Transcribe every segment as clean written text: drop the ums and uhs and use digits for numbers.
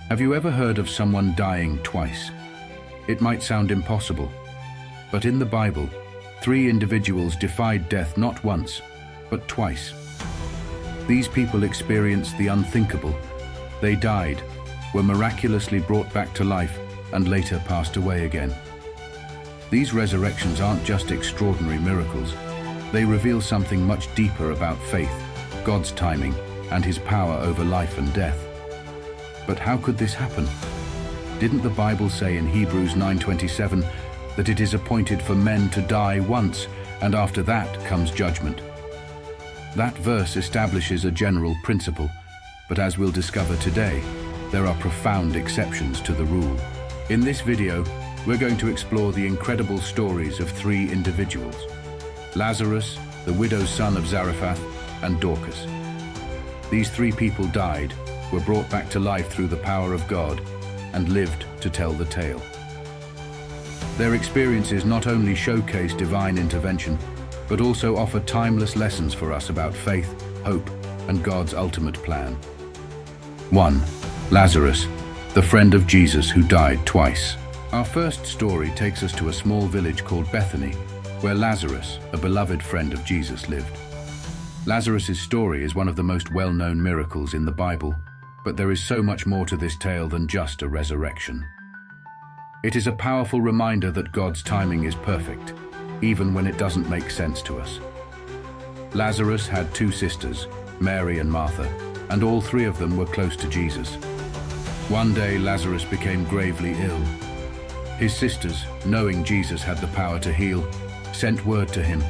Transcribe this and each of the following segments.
Have you ever heard of someone dying twice? It might sound impossible, but in the Bible, 3 individuals defied death not once, but twice. These people experienced the unthinkable. They died, were miraculously brought back to life, and later passed away again. These resurrections aren't just extraordinary miracles. They reveal something much deeper about faith, God's timing, and His power over life and death. But how could this happen? Didn't the Bible say in Hebrews 9:27 that it is appointed for men to die once, and after that comes judgment? That verse establishes a general principle, but as we'll discover today, there are profound exceptions to the rule. In this video, we're going to explore the incredible stories of 3 individuals: Lazarus, the widow's son of Zarephath, and Dorcas. These 3 people died, were brought back to life through the power of God, and lived to tell the tale. Their experiences not only showcase divine intervention, but also offer timeless lessons for us about faith, hope, and God's ultimate plan. 1. Lazarus, the friend of Jesus who died twice. Our first story takes us to a small village called Bethany, where Lazarus, a beloved friend of Jesus, lived. Lazarus' story is one of the most well-known miracles in the Bible, but there is so much more to this tale than just a resurrection. It is a powerful reminder that God's timing is perfect, even when it doesn't make sense to us. Lazarus had 2 sisters, Mary and Martha, and all 3 of them were close to Jesus. One day, Lazarus became gravely ill. His sisters, knowing Jesus had the power to heal, sent word to him,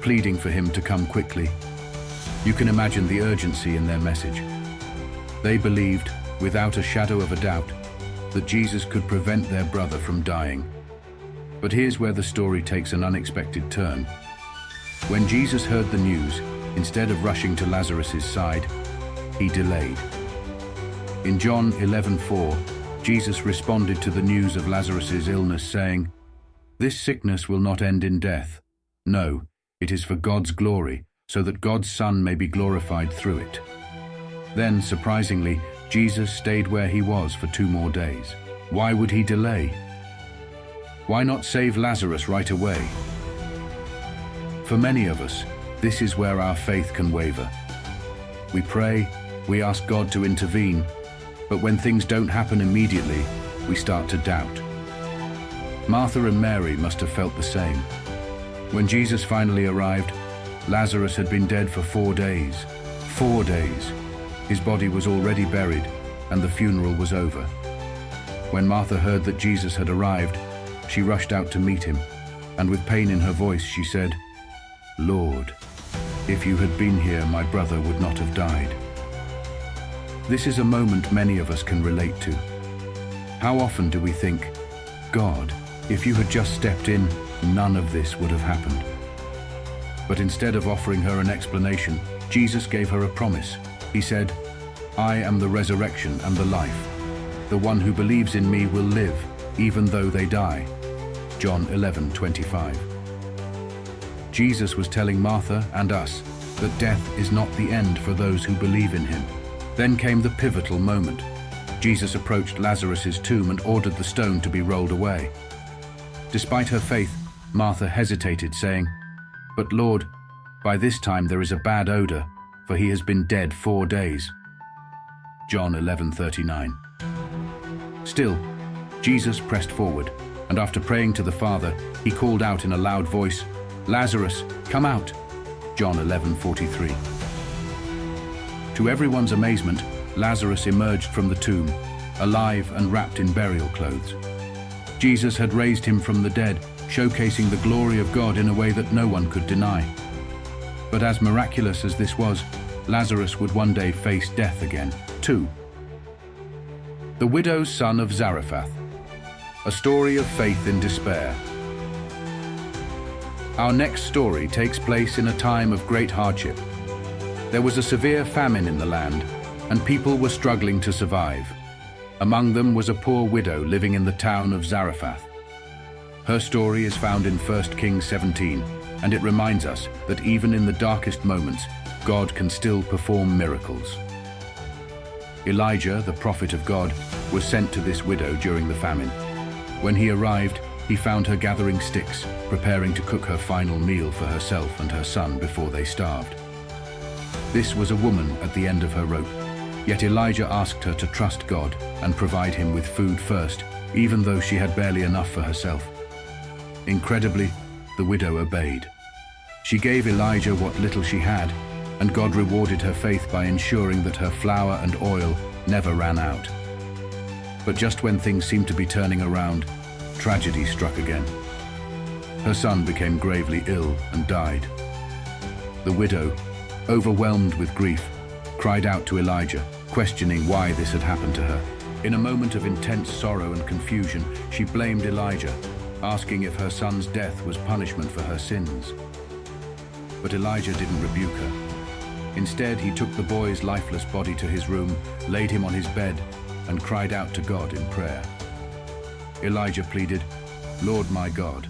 pleading for him to come quickly. You can imagine the urgency in their message. They believed, without a shadow of a doubt, that Jesus could prevent their brother from dying. But here's where the story takes an unexpected turn. When Jesus heard the news, instead of rushing to Lazarus' side, he delayed. In John 11:4, Jesus responded to the news of Lazarus' illness, saying, "This sickness will not end in death. No, it is for God's glory, so that God's Son may be glorified through it." Then, surprisingly, Jesus stayed where he was for 2 more days. Why would he delay? Why not save Lazarus right away? For many of us, this is where our faith can waver. We pray, we ask God to intervene, but when things don't happen immediately, we start to doubt. Martha and Mary must have felt the same. When Jesus finally arrived, Lazarus had been dead for 4 days. 4 days. His body was already buried, and the funeral was over. When Martha heard that Jesus had arrived, she rushed out to meet him, and with pain in her voice she said, "Lord, if you had been here, my brother would not have died." This is a moment many of us can relate to. How often do we think, "God, if you had just stepped in, none of this would have happened." But instead of offering her an explanation, Jesus gave her a promise. He said, "I am the resurrection and the life. The one who believes in me will live, even though they die." John 11:25. Jesus was telling Martha and us that death is not the end for those who believe in him. Then came the pivotal moment. Jesus approached Lazarus' tomb and ordered the stone to be rolled away. Despite her faith, Martha hesitated, saying, "But Lord, by this time there is a bad odor, for he has been dead 4 days." John 11:39. Still, Jesus pressed forward, and after praying to the Father, he called out in a loud voice, "Lazarus, come out." John 11:43. To everyone's amazement, Lazarus emerged from the tomb, alive and wrapped in burial clothes. Jesus had raised him from the dead, showcasing the glory of God in a way that no one could deny. But as miraculous as this was, Lazarus would one day face death again. 2. The widow's son of Zarephath. A story of faith in despair. Our next story takes place in a time of great hardship. There was a severe famine in the land, and people were struggling to survive. Among them was a poor widow living in the town of Zarephath. Her story is found in 1 Kings 17, and it reminds us that even in the darkest moments, God can still perform miracles. Elijah, the prophet of God, was sent to this widow during the famine. When he arrived, he found her gathering sticks, preparing to cook her final meal for herself and her son before they starved. This was a woman at the end of her rope, yet Elijah asked her to trust God and provide him with food first, even though she had barely enough for herself. Incredibly, the widow obeyed. She gave Elijah what little she had, and God rewarded her faith by ensuring that her flour and oil never ran out. But just when things seemed to be turning around, tragedy struck again. Her son became gravely ill and died. The widow, overwhelmed with grief, cried out to Elijah, questioning why this had happened to her. In a moment of intense sorrow and confusion, she blamed Elijah, asking if her son's death was punishment for her sins. But Elijah didn't rebuke her. Instead, he took the boy's lifeless body to his room, laid him on his bed, and cried out to God in prayer. Elijah pleaded, "Lord my God,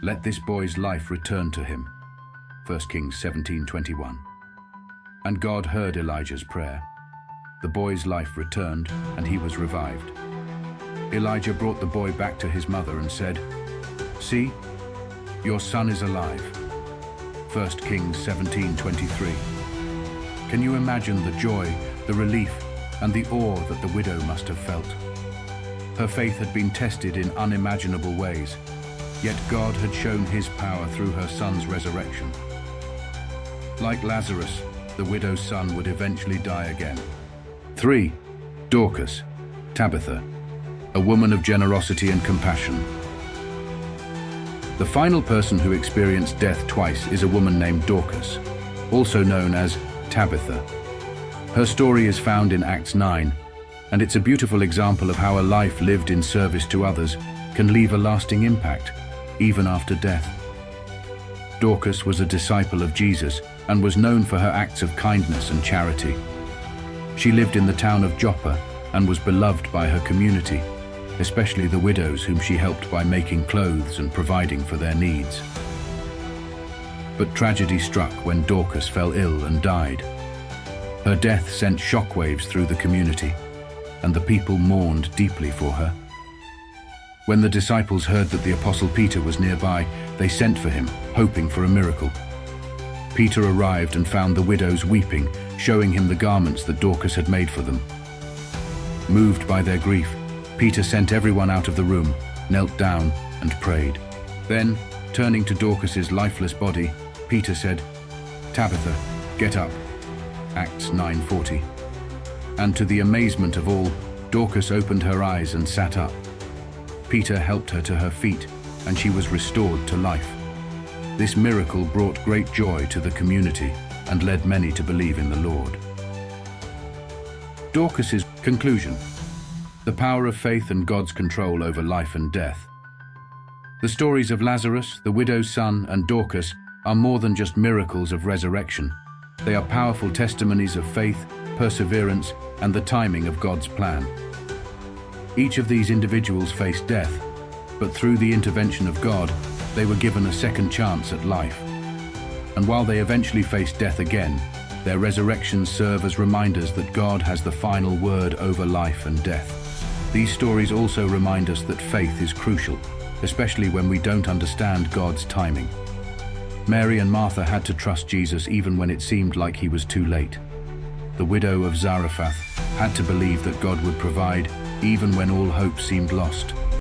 let this boy's life return to him." 1 Kings 17:21. And God heard Elijah's prayer. The boy's life returned, and he was revived. Elijah brought the boy back to his mother and said, "See, your son is alive." 1 Kings 17:23. Can you imagine the joy, the relief, and the awe that the widow must have felt? Her faith had been tested in unimaginable ways, yet God had shown his power through her son's resurrection. Like Lazarus, the widow's son would eventually die again. 3. Dorcas, Tabitha, a woman of generosity and compassion. The final person who experienced death twice is a woman named Dorcas, also known as Tabitha. Her story is found in Acts 9, and it's a beautiful example of how a life lived in service to others can leave a lasting impact, even after death. Dorcas was a disciple of Jesus and was known for her acts of kindness and charity. She lived in the town of Joppa and was beloved by her community, especially the widows whom she helped by making clothes and providing for their needs. But tragedy struck when Dorcas fell ill and died. Her death sent shockwaves through the community, and the people mourned deeply for her. When the disciples heard that the Apostle Peter was nearby, they sent for him, hoping for a miracle. Peter arrived and found the widows weeping, showing him the garments that Dorcas had made for them. Moved by their grief, Peter sent everyone out of the room, knelt down, and prayed. Then, turning to Dorcas's lifeless body, Peter said, "Tabitha, get up." Acts 9:40. And to the amazement of all, Dorcas opened her eyes and sat up. Peter helped her to her feet, and she was restored to life. This miracle brought great joy to the community and led many to believe in the Lord. Dorcas's conclusion: the power of faith and God's control over life and death. The stories of Lazarus, the widow's son, and Dorcas are more than just miracles of resurrection. They are powerful testimonies of faith, perseverance, and the timing of God's plan. Each of these individuals faced death, but through the intervention of God, they were given a second chance at life. And while they eventually faced death again, their resurrections serve as reminders that God has the final word over life and death. These stories also remind us that faith is crucial, especially when we don't understand God's timing. Mary and Martha had to trust Jesus even when it seemed like he was too late. The widow of Zarephath had to believe that God would provide even when all hope seemed lost.